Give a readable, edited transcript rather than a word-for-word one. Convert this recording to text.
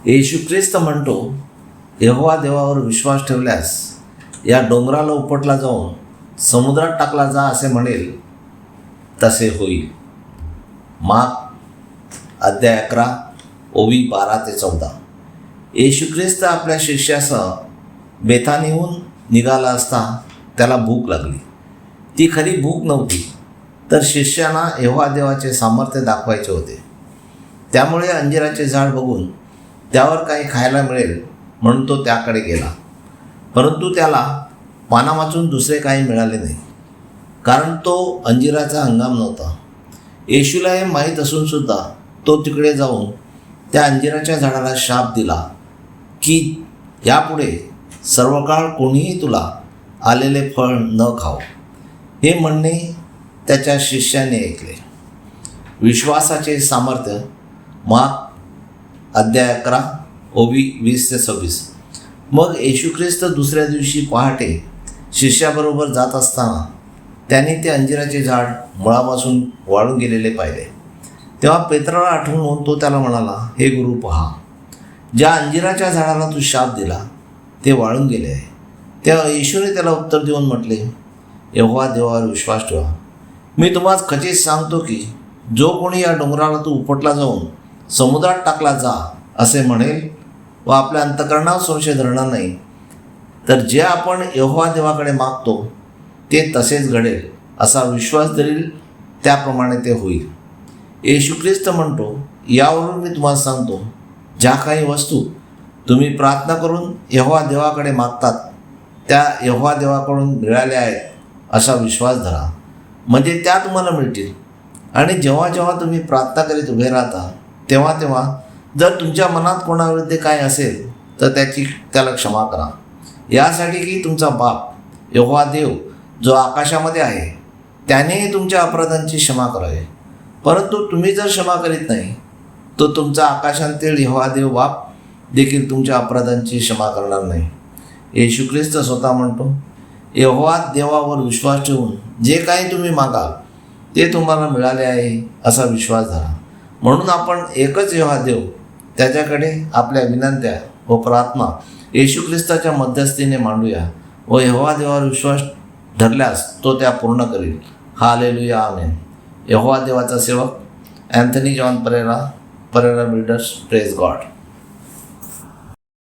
येशू ख्रिस्त म्हणतो, यहोवा देवावर विश्वास ठेवल्यास या डोंगराला उपटला जाऊन समुद्रात टाकला जा असे म्हणेल तसे होईल. मार्क अध्याय 11 ओवी 12 ते 14. येशू ख्रिस्त आपल्या शिष्यासह बेथानीहून निघाला असता त्याला भूक लागली. ती खरी भूक नव्हती, तर शिष्यांना यहोवा देवाचे सामर्थ्य दाखवायचे होते. त्यामुळे अंजिराचे झाड बघून त्यावर काही खायला मिळेल म्हणून तो त्याकडे गेला. परंतु त्याला पानावाचून दुसरे काही मिळाले नाही, कारण तो अंजिराचा हंगाम नव्हता. येशूला हे माहीत असूनसुद्धा तो तिकडे जाऊन त्या अंजिराच्या झाडाला शाप दिला की यापुढे सर्व काळ कोणीही तुला आलेले फळ न खाओ. हे म्हणणे त्याच्या शिष्याने ऐकले. विश्वासाचे सामर्थ्य. मार्क अध्याय 11 ओवी 20 ते 26. मग येशू ख्रिस्त दुसऱ्या दिवशी पहाटे शिष्याबरोबर जात असताना त्याने ते अंजिराचे झाड मुळापासून वाळून गेलेले पाहिले. तेव्हा पेत्राला आठवून तो त्याला म्हणाला, हे गुरु, पहा, ज्या अंजिराच्या झाडाला तू शाप दिला ते वाळून गेले आहे. तेव्हा येशूने त्याला उत्तर देऊन म्हटले, यहोवा देवावर विश्वास ठेवा. मी तुम्हाला खचित सांगतो की जो कोणी या डोंगराला तू उपटला जाऊन समुद्रात टाकला जा असे म्हणेल व आपल्या अंतःकरणावर संशय धरणार नाही, तर जे आपण यहोवा देवाकडे मागतो ते तसेच घडेल असा विश्वास धरील, त्याप्रमाणे ते होईल. येशू ख्रिस्त म्हणतो, यावरून मी तुम्हाला सांगतो, ज्या काही वस्तू तुम्ही प्रार्थना करून यहोवा देवाकडे मागतात त्या यहोवा देवाकडून मिळाल्या आहेत असा विश्वास धरा, म्हणजे त्या तुम्हाला मिळतील. आणि जेव्हा जेव्हा तुम्ही प्रार्थना करीत उभे राहता तेव्हा तेव्हा जर तुमच्या मनात कोणाविरुद्ध काय असेल तर त्याला क्षमा करा, यासाठी की तुमचा बाप यहोवा देव जो आकाशामध्ये आहे त्यानेही तुमच्या अपराधांची क्षमा करावी. परंतु तुम्ही जर क्षमा करीत नाही तो तुमचा आकाशातील यहोवा देव बाप देखील तुमच्या अपराधांची क्षमा करणार नाही. येशू ख्रिस्त स्वतः म्हणतो, यहोवा देवावर विश्वास ठेवून जे काही तुम्ही मागाल ते तुम्हाला मिळाले आहे असा विश्वास धरा. म्हणून आपण एकच यहोवा देव त्याच्याकडे आपल्या विनंत्या व प्रार्थना येशू ख्रिस्ताच्या मध्यस्थीने मांडूया व यहोवा देवावर विश्वास धरल्यास तो त्या पूर्ण करील. हालेलुया, आमेन. यहोवा देवाचा सेवक Anthony John Pereira builders. Praise God.